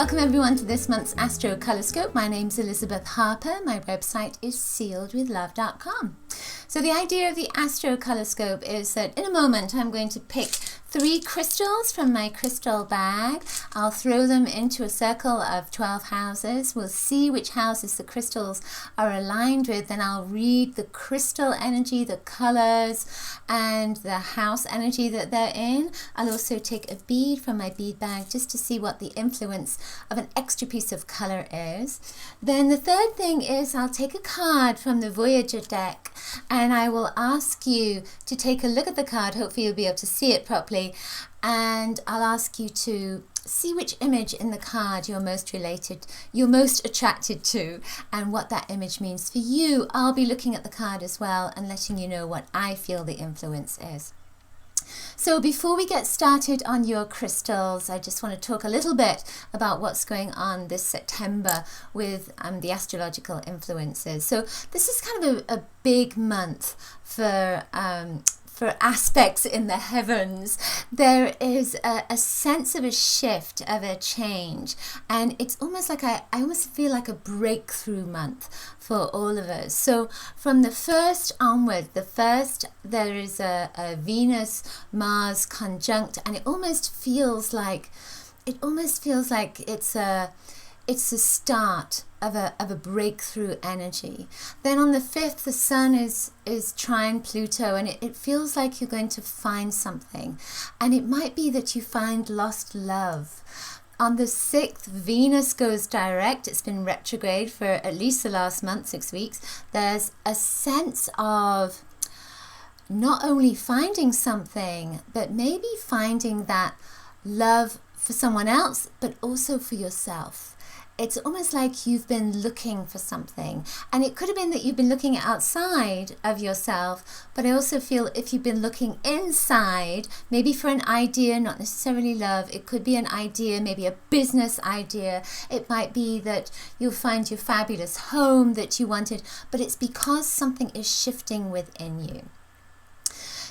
Welcome everyone to this month's Astro Colorscope. My name's Elizabeth Harper. My website is sealedwithlove.com. So the idea of the Astro Colorscope is that in a moment I'm going to pick 3 crystals from my crystal bag. I'll throw them into a circle of 12 houses. We'll see which houses the crystals are aligned with. Then I'll read the crystal energy, the colors, and the house energy that they're in. I'll also take a bead from my bead bag just to see what the influence of an extra piece of color is. Then the third thing is I'll take a card from the Voyager deck and I will ask you to take a look at the card. Hopefully you'll be able to see it properly. And I'll ask you to see which image in the card you're most attracted to, and what that image means for you. I'll be looking at the card as well and letting you know what I feel the influence is. So before we get started on your crystals, I just want to talk a little bit about what's going on this September with the astrological influences. So this is kind of a big month for aspects in the heavens. There is a sense of a shift, of a change, and it's almost like I almost feel like a breakthrough month for all of us. So from the 1st onward, there is a Venus-Mars conjunct, and it almost feels like it's a start of a breakthrough energy. Then on the 5th, the Sun is trine Pluto, and it feels like you're going to find something. And it might be that you find lost love. On the 6th, Venus goes direct. It's been retrograde for at least the last month, 6 weeks. There's a sense of not only finding something, but maybe finding that love for someone else, but also for yourself. It's almost like you've been looking for something, and it could have been that you've been looking outside of yourself, but I also feel if you've been looking inside, maybe for an idea, not necessarily love, it could be an idea, maybe a business idea. It might be that you'll find your fabulous home that you wanted, but it's because something is shifting within you.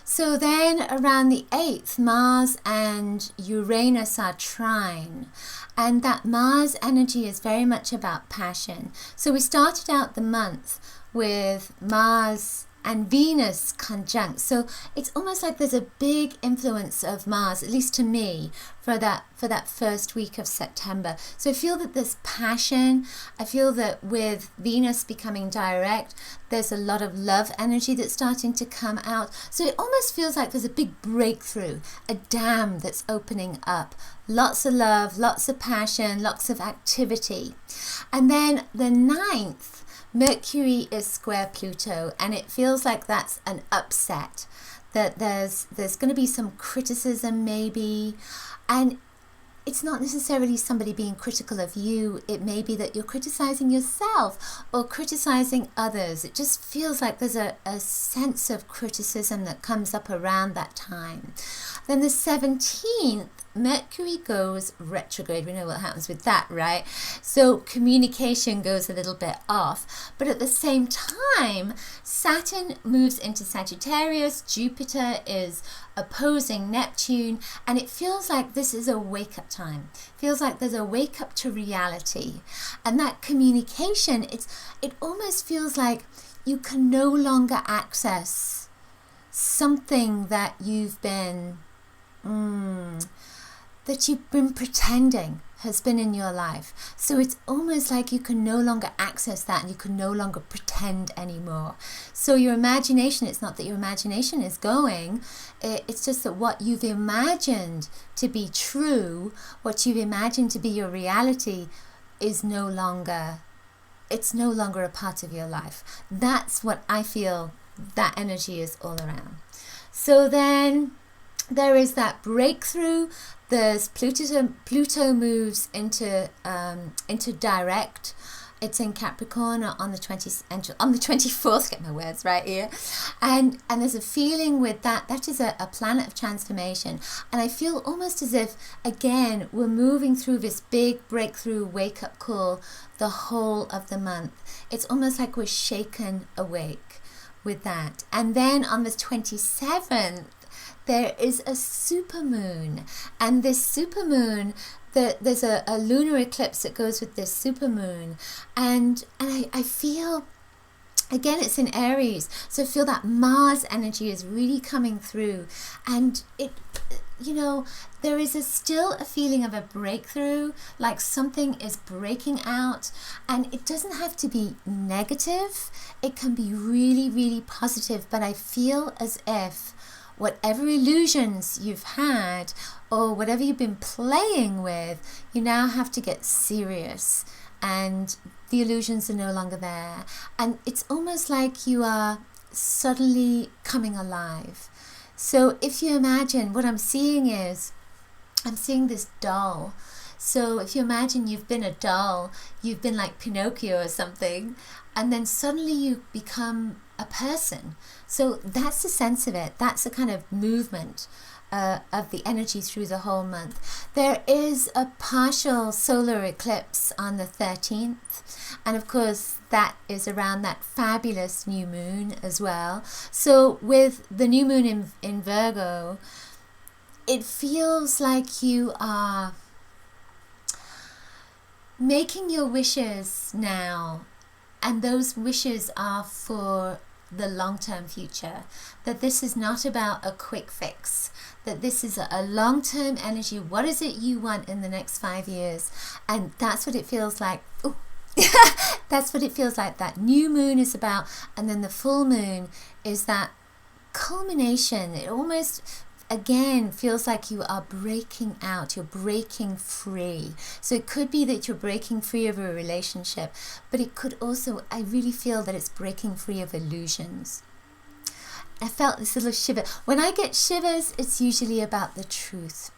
So then around the 8th, Mars and Uranus are trine, and that Mars energy is very much about passion. So we started out the month with Mars and Venus conjunct. So it's almost like there's a big influence of Mars, at least to me, for that first week of September. So I feel that there's passion. I feel that with Venus becoming direct, there's a lot of love energy that's starting to come out. So it almost feels like there's a big breakthrough, a dam that's opening up. Lots of love, lots of passion, lots of activity. And then the 9th, Mercury is square Pluto, and it feels like that's an upset, that there's going to be some criticism maybe, and it's not necessarily somebody being critical of you. It may be that you're criticizing yourself or criticizing others. It just feels like there's a sense of criticism that comes up around that time. Then the 17th, Mercury goes retrograde. We know what happens with that, right? So communication goes a little bit off. But at the same time, Saturn moves into Sagittarius. Jupiter is opposing Neptune. And it feels like this is a wake-up time. It feels like there's a wake-up to reality. And that communication, it almost feels like you can no longer access something that you've been pretending has been in your life. So it's almost like you can no longer access that, and you can no longer pretend anymore. So your imagination, it's not that your imagination is going, it's just that what you've imagined to be true, what you've imagined to be your reality is no longer a part of your life. That's what I feel that energy is all around. So then there is that breakthrough. There's Pluto moves into direct. It's in Capricorn on the 24th. Get my words right here, and there's a feeling with that. That is a planet of transformation, and I feel almost as if again we're moving through this big breakthrough wake up call the whole of the month. It's almost like we're shaken awake with that, and then on the 27th. there is a supermoon, and this supermoon, there's a lunar eclipse that goes with this supermoon, and I feel, again, it's in Aries, so I feel that Mars energy is really coming through, and it, you know, there is still a feeling of a breakthrough, like something is breaking out, and it doesn't have to be negative, it can be really, really positive, but I feel as if whatever illusions you've had or whatever you've been playing with, you now have to get serious, and the illusions are no longer there, and it's almost like you are suddenly coming alive. So if you imagine, what I'm seeing is, I'm seeing this doll. So if you imagine you've been a doll, you've been like Pinocchio or something, and then suddenly you become a person. So that's the sense of it. That's the kind of movement of the energy through the whole month. There is a partial solar eclipse on the 13th, and of course that is around that fabulous new moon as well. So with the new moon in Virgo, it feels like you are making your wishes now, and those wishes are for the long-term future, that this is not about a quick fix, that this is a long-term energy. What is it you want in the next 5 years? And that's what it feels like. Ooh. That's what it feels like that new moon is about, and then the full moon is that culmination. It almost, again, feels like you are breaking out, you're breaking free. So it could be that you're breaking free of a relationship, but it could also, I really feel that it's breaking free of illusions. I felt this little shiver. When I get shivers, it's usually about the truth.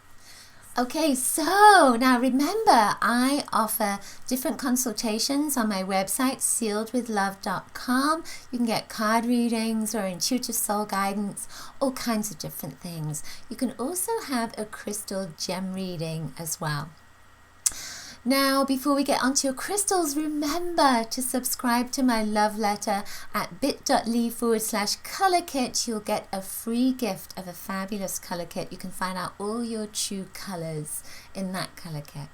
Okay, so now remember, I offer different consultations on my website, sealedwithlove.com. You can get card readings or intuitive soul guidance, all kinds of different things. You can also have a crystal gem reading as well. Now, before we get onto your crystals, remember to subscribe to my love letter at bit.ly/color kit. You'll get a free gift of a fabulous color kit. You can find out all your true colors in that color kit.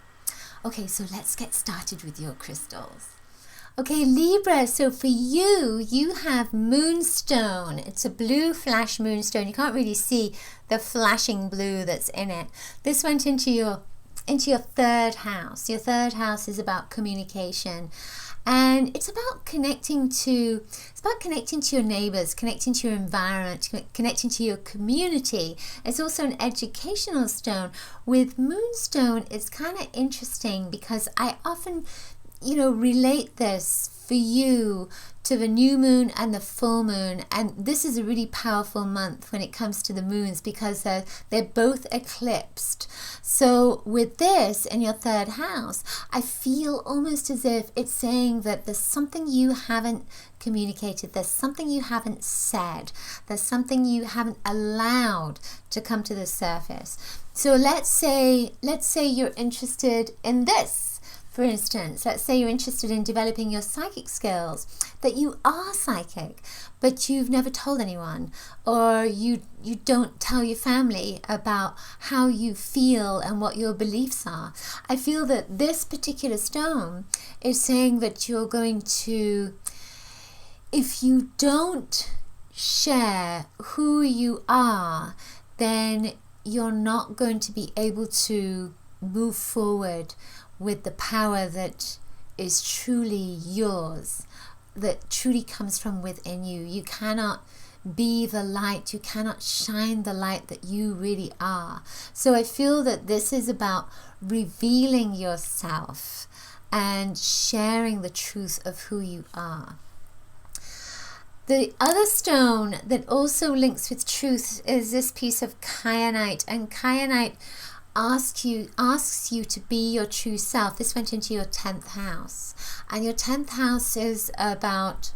Okay, so let's get started with your crystals. Okay, Libra, so for you, you have moonstone. It's a blue flash moonstone. You can't really see the flashing blue that's in it. This went into your third house. Your third house is about communication, and it's about connecting to your neighbors, connecting to your environment, connecting to your community. It's also an educational stone. With moonstone, it's kind of interesting because I often relate this for you to the new moon and the full moon, and this is a really powerful month when it comes to the moons because they're both eclipsed. So with this in your third house, I feel almost as if it's saying that there's something you haven't communicated, there's something you haven't said, there's something you haven't allowed to come to the surface. So let's say you're interested in this. For instance, let's say you're interested in developing your psychic skills, that you are psychic, but you've never told anyone, or you don't tell your family about how you feel and what your beliefs are. I feel that this particular stone is saying that you're going to, if you don't share who you are, then you're not going to be able to move forward with the power that is truly yours, that truly comes from within you. You cannot be the light, you cannot shine the light that you really are. So I feel that this is about revealing yourself and sharing the truth of who you are. The other stone that also links with truth is this piece of kyanite, and kyanite asks you to be your true self. This went into your 10th house, and your 10th house is about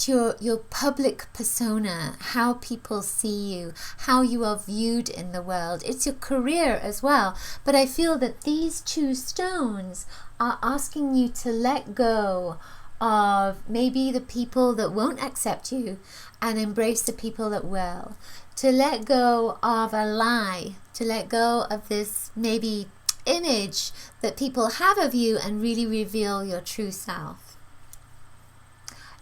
your public persona, how people see you, how you are viewed in the world. It's your career as well, but I feel that these two stones are asking you to let go of maybe the people that won't accept you and embrace the people that will. To let go of a lie, to let go of this maybe image that people have of you and really reveal your true self.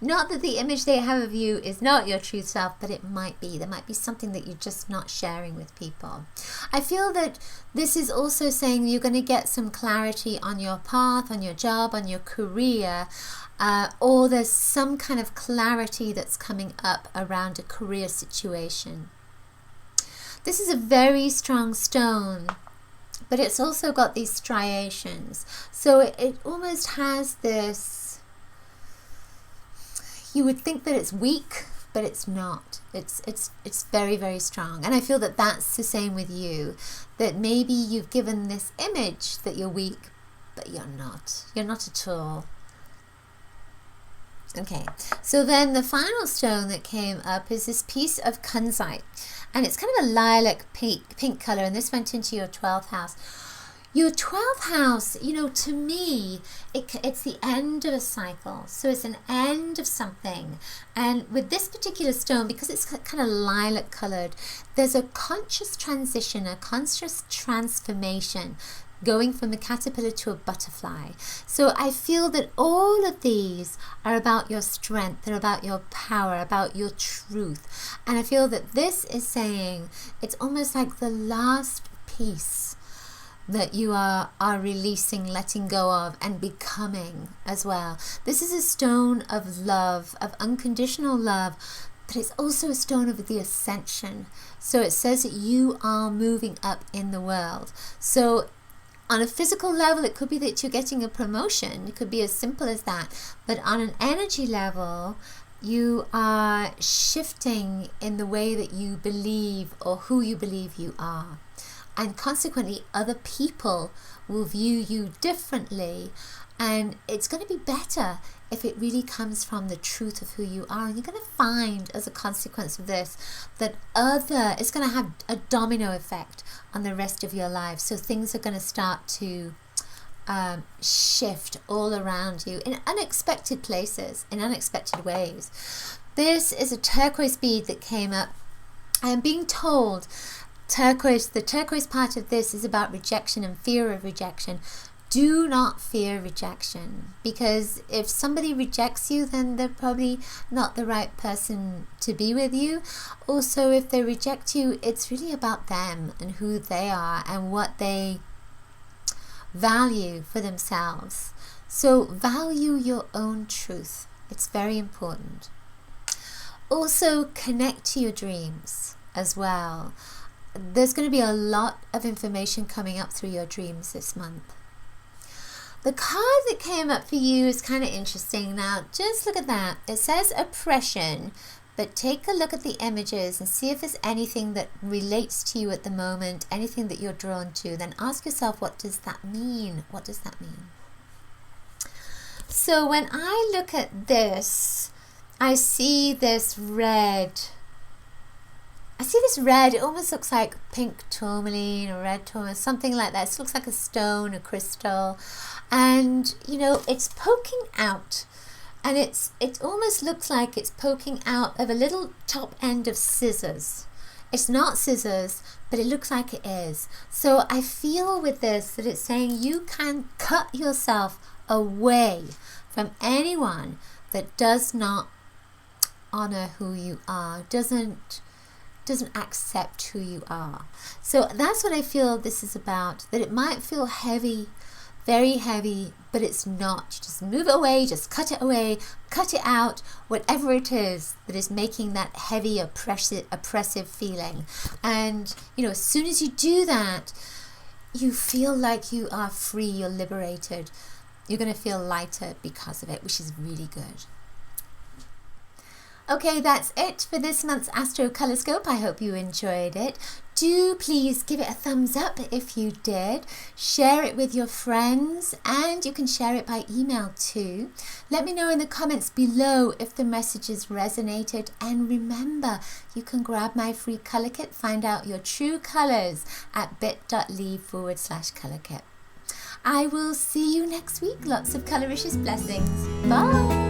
Not that the image they have of you is not your true self, but it might be. There might be something that you're just not sharing with people. I feel that this is also saying you're going to get some clarity on your path, on your job, on your career, or there's some kind of clarity that's coming up around a career situation. This is a very strong stone, but it's also got these striations. So it almost has this, you would think that it's weak, but it's not. It's very, very strong. And I feel that that's the same with you, that maybe you've given this image that you're weak, but you're not. You're not at all. Okay, so then the final stone that came up is this piece of kunzite, and it's kind of a lilac pink color, and this went into your 12th house. Your 12th house, you know, to me, it's the end of a cycle. So it's an end of something. And with this particular stone, because it's kind of lilac colored, there's a conscious transition, a conscious transformation going from a caterpillar to a butterfly. So I feel that all of these are about your strength, they're about your power, about your truth. And I feel that this is saying it's almost like the last piece that you are releasing, letting go of, and becoming as well. This is a stone of love, of unconditional love, but it's also a stone of the ascension. So it says that you are moving up in the world. So on a physical level, it could be that you're getting a promotion. It could be as simple as that. But on an energy level, you are shifting in the way that you believe or who you believe you are. And consequently, other people will view you differently. And it's going to be better if it really comes from the truth of who you are. And you're going to find, as a consequence of this, that it's going to have a domino effect on the rest of your life. So things are going to start to shift all around you in unexpected places, in unexpected ways. This is a turquoise bead that came up. I am being told the turquoise part of this is about rejection and fear of rejection. Do not fear rejection, because if somebody rejects you, then they're probably not the right person to be with you. Also, if they reject you, it's really about them and who they are and what they value for themselves. So value your own truth. It's very important. Also, connect to your dreams as well. There's going to be a lot of information coming up through your dreams this month. The card that came up for you is kind of interesting. Now, just look at that. It says oppression, but take a look at the images and see if there's anything that relates to you at the moment, anything that you're drawn to. Then ask yourself, what does that mean? What does that mean? So when I look at this, I see this red. It almost looks like pink tourmaline or red tourmaline, something like that. It looks like a stone, a crystal. And, you know, it's poking out. And it almost looks like it's poking out of a little top end of scissors. It's not scissors, but it looks like it is. So I feel with this that it's saying you can cut yourself away from anyone that does not honor who you are, doesn't accept who you are. So that's what I feel this is about, that it might feel heavy, very heavy, but it's not. Just move it away, just cut it away, cut it out, whatever it is that is making that heavy, oppressive feeling. And, you know, as soon as you do that, you feel like you are free, you're liberated. You're going to feel lighter because of it, which is really good. Okay, that's it for this month's Astro Colorscope. I hope you enjoyed it. Do please give it a thumbs up if you did. Share it with your friends, and you can share it by email too. Let me know in the comments below if the messages resonated. And remember, you can grab my free color kit, find out your true colors at bit.ly/color kit. I will see you next week. Lots of coloricious blessings. Bye.